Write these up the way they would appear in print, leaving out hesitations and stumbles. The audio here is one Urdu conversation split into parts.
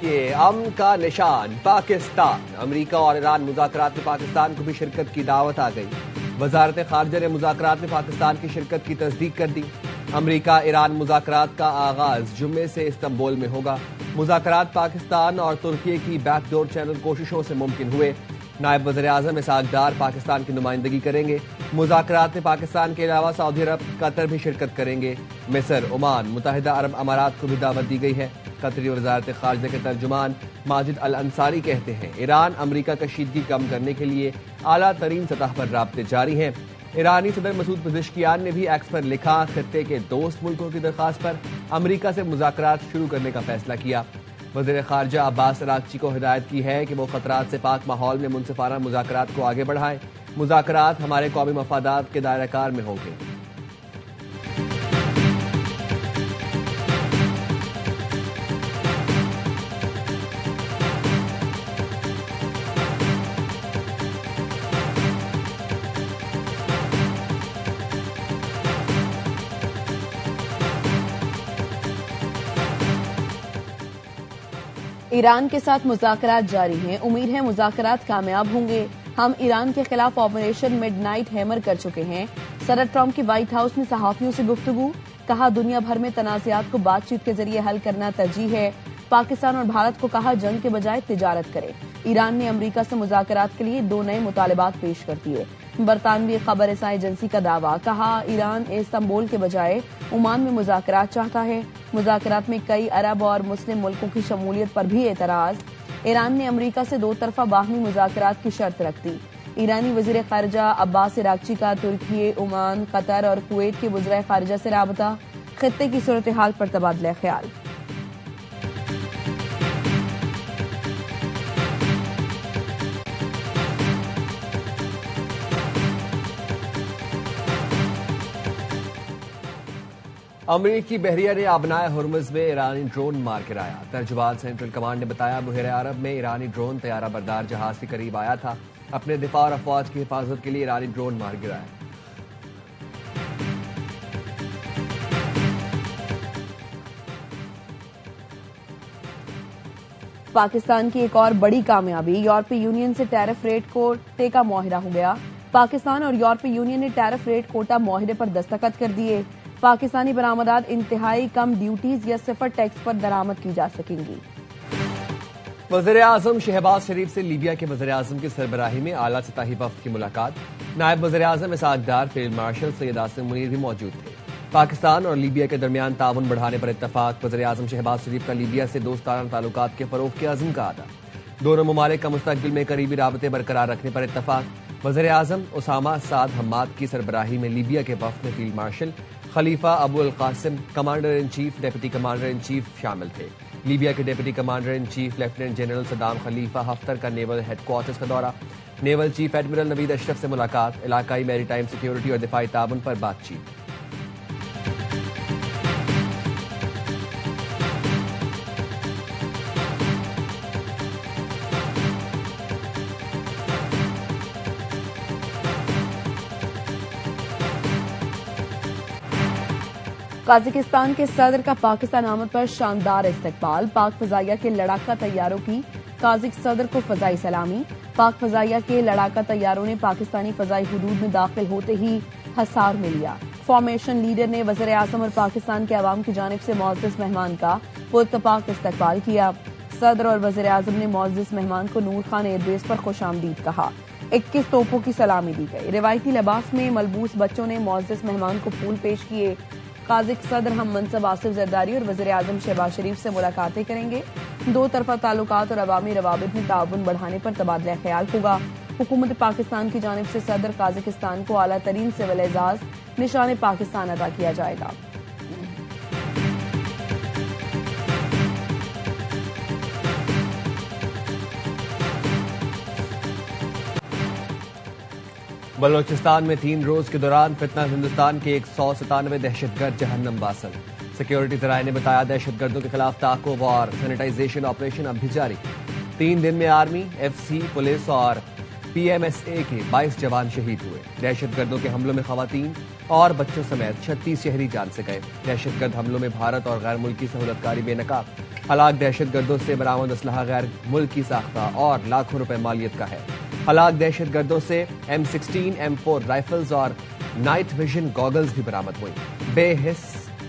دیکھیے امن کا نشان پاکستان، امریکہ اور ایران مذاکرات میں پاکستان کو بھی شرکت کی دعوت آ گئی۔ وزارت خارجہ نے مذاکرات میں پاکستان کی شرکت کی تصدیق کر دی۔ امریکہ ایران مذاکرات کا آغاز جمعے سے استنبول میں ہوگا۔ مذاکرات پاکستان اور ترکی کی بیک ڈور چینل کوششوں سے ممکن ہوئے۔ نائب وزیر اعظم اسحاق ڈار پاکستان کی نمائندگی کریں گے۔ مذاکرات میں پاکستان کے علاوہ سعودی عرب، قطر بھی شرکت کریں گے۔ مصر، عمان، متحدہ عرب امارات کو بھی دعوت دی گئی ہے۔ قطری وزارت خارجہ کے ترجمان ماجد الانصاری کہتے ہیں ایران امریکہ کشیدگی کم کرنے کے لیے اعلیٰ ترین سطح پر رابطے جاری ہیں۔ ایرانی صدر مسعود پزشکیان نے بھی ایکس پر لکھا، خطے کے دوست ملکوں کی درخواست پر امریکہ سے مذاکرات شروع کرنے کا فیصلہ کیا۔ وزیر خارجہ عباس اراغچی کو ہدایت کی ہے کہ وہ خطرات سے پاک ماحول میں منصفانہ مذاکرات کو آگے بڑھائیں۔ مذاکرات ہمارے قومی مفادات کے دائرہ کار میں ہوں گے۔ ایران کے ساتھ مذاکرات جاری ہیں، امید ہے مذاکرات کامیاب ہوں گے۔ ہم ایران کے خلاف آپریشن مڈ نائٹ ہیمر کر چکے ہیں۔ صدر ٹرمپ کی وائٹ ہاؤس میں صحافیوں سے گفتگو، کہا دنیا بھر میں تنازعات کو بات چیت کے ذریعے حل کرنا ترجیح ہے۔ پاکستان اور بھارت کو کہا جنگ کے بجائے تجارت کرے۔ ایران نے امریکہ سے مذاکرات کے لیے 2 نئے مطالبات پیش کر دیے۔ برطانوی خبر رساں ایجنسی کا دعویٰ، کہا ایران استنبول کے بجائے عمان میں مذاکرات چاہتا ہے۔ مذاکرات میں کئی عرب اور مسلم ملکوں کی شمولیت پر بھی اعتراض۔ ایران نے امریکہ سے 2 طرفہ باہمی مذاکرات کی شرط رکھ دی۔ ایرانی وزیر خارجہ عباس اراغچی کا ترکی، عمان، قطر اور کویت کے وزرائے خارجہ سے رابطہ، خطے کی صورتحال پر تبادلہ خیال۔ امریکی بحریہ نے آبنائے ہرمز میں ایرانی ڈرون مار گرایا۔ ترجمان سینٹرل کمانڈ نے بتایا بحیرہ عرب میں ایرانی ڈرون طیارہ بردار جہاز کے قریب آیا تھا۔ اپنے دفاع اور افواج کی حفاظت کے لیے ایرانی ڈرون مار گرایا۔ پاکستان کی ایک اور بڑی کامیابی، یورپی یونین سے ٹیرف ریٹ کوٹے کا معاہدہ ہو گیا۔ پاکستان اور یورپی یونین نے ٹیرف ریٹ کوٹا معاہدے پر دستخط کر دیے۔ پاکستانی برآمدات انتہائی کم ڈیوٹیز یا 0 ٹیکس پر درآمد کی جا سکیں گی۔ وزیر اعظم شہباز شریف سے لیبیا کے وزیر اعظم کی سربراہی میں اعلیٰ سطحی وفد کی ملاقات۔ نائب وزیر اعظم اسحاق ڈار، فیلڈ مارشل سید عاصم منیر بھی موجود تھے۔ پاکستان اور لیبیا کے درمیان تعاون بڑھانے پر اتفاق۔ وزیر اعظم شہباز شریف کا لیبیا سے دوستانہ تعلقات کے فروغ کے عزم کا اعادہ۔ دونوں ممالک کا مستقبل میں قریبی رابطے برقرار رکھنے پر اتفاق۔ وزیر اعظم اسامہ سعد حماد کی سربراہی میں لیبیا کے وفد میں فیلڈ مارشل خلیفہ ابو القاسم، commander in chief, deputy commander in chief شامل تھے۔ لیبیا کے deputy commander in chief lieutenant general Saddam خلیفہ حفتر کا نیول ہیڈ کوارٹرز کا دورہ۔ نیول چیف ایڈمرل نوید اشرف سے ملاقات، علاقائی میری ٹائم سیکیورٹی اور دفاعی تعاون پر بات چیت۔ قازقستان کے صدر کا پاکستان آمد پر شاندار استقبال، پاک فضائیہ کے لڑاکا طیاروں کی قازق صدر کو فضائی سلامی۔ پاک فضائیہ کے لڑاکا طیاروں نے پاکستانی فضائی حدود میں داخل ہوتے ہی حصار میں لیا۔ فارمیشن لیڈر نے وزیر اعظم اور پاکستان کے عوام کی جانب سے معزز مہمان کا پرتپاک استقبال کیا۔ صدر اور وزیر اعظم نے معزز مہمان کو نور خان ایئر بیس پر خوش آمدید کہا۔ 21 توپوں کی سلامی دی گئی۔ روایتی لباس میں ملبوس بچوں نے معزز مہمان کو پھول پیش کیے۔ قازق صدر ہم منصب آصف زرداری اور وزیر اعظم شہباز شریف سے ملاقاتیں کریں گے۔ 2 طرفہ تعلقات اور عوامی روابط میں تعاون بڑھانے پر تبادلہ خیال ہوگا۔ حکومت پاکستان کی جانب سے صدر قازقستان کو اعلیٰ ترین سول اعزاز نشان پاکستان عطا کیا جائے گا۔ بلوچستان میں 3 روز کے دوران فتنہ ہندوستان کے 197 دہشت گرد جہنم باسل۔ سیکیورٹی ذرائع نے بتایا دہشت گردوں کے خلاف تعاقب اور سینیٹائزیشن آپریشن اب بھی جاری۔ 3 دن میں آرمی، ایف سی، پولیس اور پی ایم ایس اے کے 22 جوان شہید ہوئے۔ دہشت گردوں کے حملوں میں خواتین، اور بچوں سمیت 36 شہری جان سے گئے۔ دہشت گرد حملوں میں بھارت اور غیر ملکی سہولت کاری بے نقاب۔ ہلاک دہشت گردوں سے برآمد اسلحہ غیر ملکی ساختہ اور لاکھوں روپے مالیت کا ہے۔ ہلاک دہشت گردوں سے M16 M4 رائفلز اور نائٹ ویژن گاگلز بھی برآمد ہوئی۔ بے حس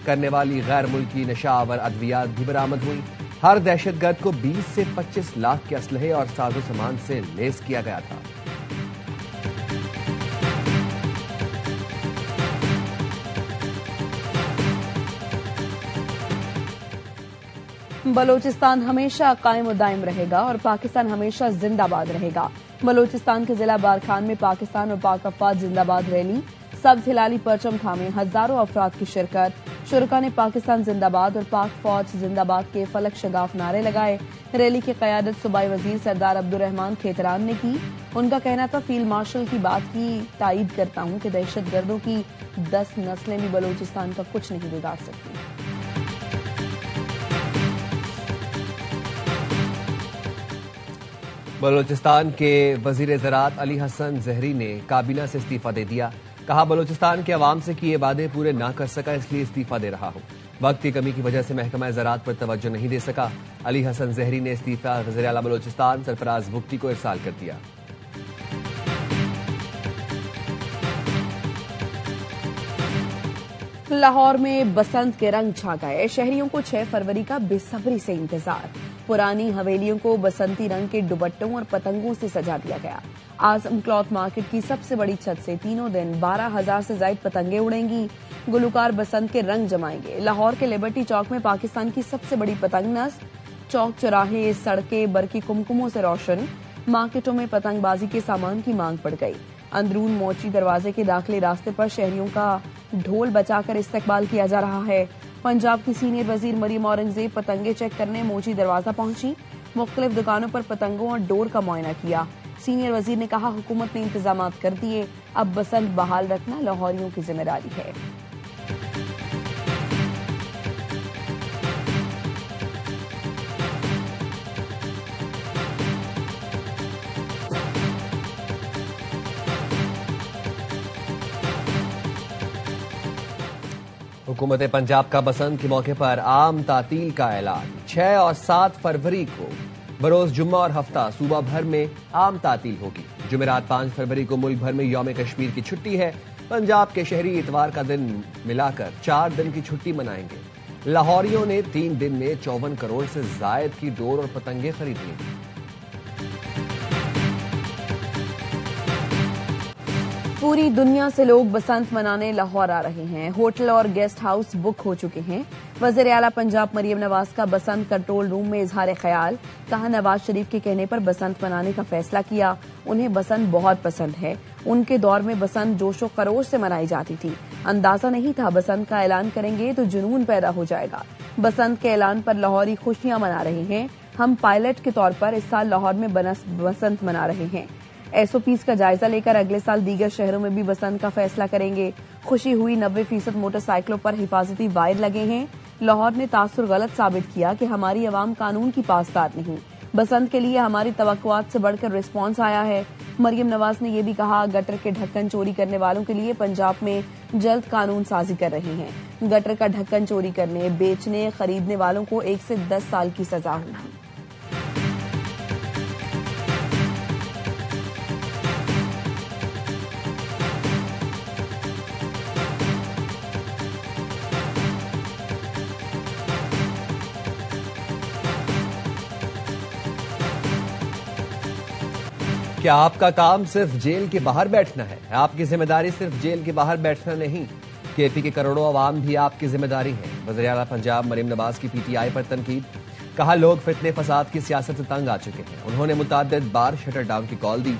کرنے والی غیر ملکی نشہ آور ادویات بھی برآمد ہوئی۔ ہر دہشت گرد کو 20 سے 25 لاکھ کے اسلحے اور ساز و سامان سے لیس کیا گیا تھا۔ بلوچستان ہمیشہ قائم و دائم رہے گا اور پاکستان ہمیشہ زندہ باد رہے گا۔ بلوچستان کے ضلع بارکھان میں پاکستان اور پاک افواج زندہ باد ریلی، سبز ہلالی پرچم تھامے ہزاروں افراد کی شرکت۔ شرکا نے پاکستان زندہ باد اور پاک فوج زندہ باد کے فلک شگاف نعرے لگائے۔ ریلی کی قیادت صوبائی وزیر سردار عبدالرحمان کھیتران نے کی۔ ان کا کہنا تھا، فیلڈ مارشل کی بات کی تائید کرتا ہوں کہ دہشت گردوں کی 10 نسلیں بھی بلوچستان کا کچھ نہیں بگاڑ سکتی۔ بلوچستان کے وزیر زراعت علی حسن زہری نے کابینہ سے استعفیٰ دے دیا۔ کہا، بلوچستان کے عوام سے کیے وعدے پورے نہ کر سکا، اس لیے استعفیٰ دے رہا ہوں۔ وقت کی کمی کی وجہ سے محکمہ زراعت پر توجہ نہیں دے سکا۔ علی حسن زہری نے استعفیٰ وزیر اعلیٰ بلوچستان سرفراز بگٹی کو ارسال کر دیا۔ لاہور میں بسنت کے رنگ چھا گئے، شہریوں کو 6 فروری کا بے صبری سے انتظار۔ پرانی حویلیوں کو بسنتی رنگ کے دوپٹوں اور پتنگوں سے سجا دیا گیا۔ اعظم کلاتھ مارکیٹ کی سب سے بڑی چھت سے تینوں دن 12,000 سے زائد پتنگیں اڑیں گی۔ گلوکار بسنت کے رنگ جمائیں گے۔ لاہور کے لبرٹی چوک میں پاکستان کی سب سے بڑی پتنگ نصب، چوک چوراہے سڑکیں برقی کمکموں سے روشن۔ مارکیٹوں میں پتنگ بازی کے سامان کی مانگ بڑھ گئی۔ اندرون موچی دروازے کے داخلی راستے پر شہریوں کا ڈھول بجا کر استقبال کیا جا رہا ہے۔ پنجاب کی سینئر وزیر مریم اورنگزیب پتنگیں چیک کرنے موچی دروازہ پہنچی۔ مختلف دکانوں پر پتنگوں اور ڈور کا معائنہ کیا۔ سینئر وزیر نے کہا، حکومت نے انتظامات کر دیے، اب بسنت بحال رکھنا لاہوریوں کی ذمہ داری ہے۔ حکومت پنجاب کا بسنت کے موقع پر عام تعطیل کا اعلان۔ 6 اور 7 فروری کو بروز جمعہ اور ہفتہ صوبہ بھر میں عام تعطیل ہوگی۔ جمعرات 5 فروری کو ملک بھر میں یوم کشمیر کی چھٹی ہے۔ پنجاب کے شہری اتوار کا دن ملا کر 4 دن کی چھٹی منائیں گے۔ لاہوریوں نے 3 دن میں 54 کروڑ سے زائد کی ڈور اور پتنگیں خرید لیں۔ پوری دنیا سے لوگ بسنت منانے لاہور آ رہے ہیں۔ ہوٹل اور گیسٹ ہاؤس بک ہو چکے ہیں۔ وزیر اعلیٰ پنجاب مریم نواز کا بسنت کنٹرول روم میں اظہار خیال۔ کہا، نواز شریف کے کہنے پر بسنت منانے کا فیصلہ کیا۔ انہیں بسنت بہت پسند ہے۔ ان کے دور میں بسنت جوش و خروش سے منائی جاتی تھی۔ اندازہ نہیں تھا بسنت کا اعلان کریں گے تو جنون پیدا ہو جائے گا۔ بسنت کے اعلان پر لاہوری خوشیاں منا رہے ہیں۔ ہم پائلٹ کے طور پر اس سال لاہور میں بسنت منا رہے ہیں۔ SOPs کا جائزہ لے کر اگلے سال دیگر شہروں میں بھی بسنت کا فیصلہ کریں گے۔ خوشی ہوئی، 90% موٹر سائیکلوں پر حفاظتی وائر لگے ہیں۔ لاہور نے تاثر غلط ثابت کیا کہ ہماری عوام قانون کی پاسدار نہیں۔ بسنت کے لیے ہماری توقعات سے بڑھ کر رسپانس آیا ہے۔ مریم نواز نے یہ بھی کہا، گٹر کے ڈھکن چوری کرنے والوں کے لیے پنجاب میں جلد قانون سازی کر رہے ہیں۔ گٹر کا ڈھکن چوری کرنے، بیچنے، خریدنے والوں کو 1 سے 10 سال کی سزا ہوگی۔ کیا آپ کا کام صرف جیل کے باہر بیٹھنا ہے؟ آپ کی ذمہ داری صرف جیل کے باہر بیٹھنا نہیں، KP کے کروڑوں عوام بھی آپ کی ذمہ داری ہے۔ وزیر اعلیٰ پنجاب مریم نواز کی PTI پر تنقید۔ کہا، لوگ فتنے فساد کی سیاست سے تنگ آ چکے ہیں۔ انہوں نے متعدد بار شٹر ڈاؤن کی کال دی،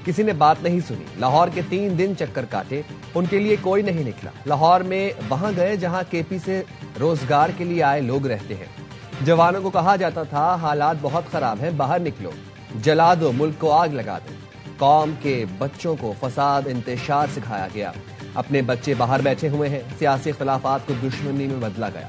کسی نے بات نہیں سنی۔ لاہور کے 3 دن چکر کاٹے، ان کے لیے کوئی نہیں نکلا۔ لاہور میں وہاں گئے جہاں KP سے روزگار کے لیے آئے لوگ رہتے ہیں۔ جوانوں کو کہا جاتا تھا، حالات بہت خراب ہیں، باہر نکلو، جلا دو، ملک کو آگ لگا دو۔ قوم کے بچوں کو فساد انتشار سکھایا گیا۔ اپنے بچے باہر بیٹھے ہوئے ہیں۔ سیاسی اختلافات کو دشمنی میں بدلا گیا۔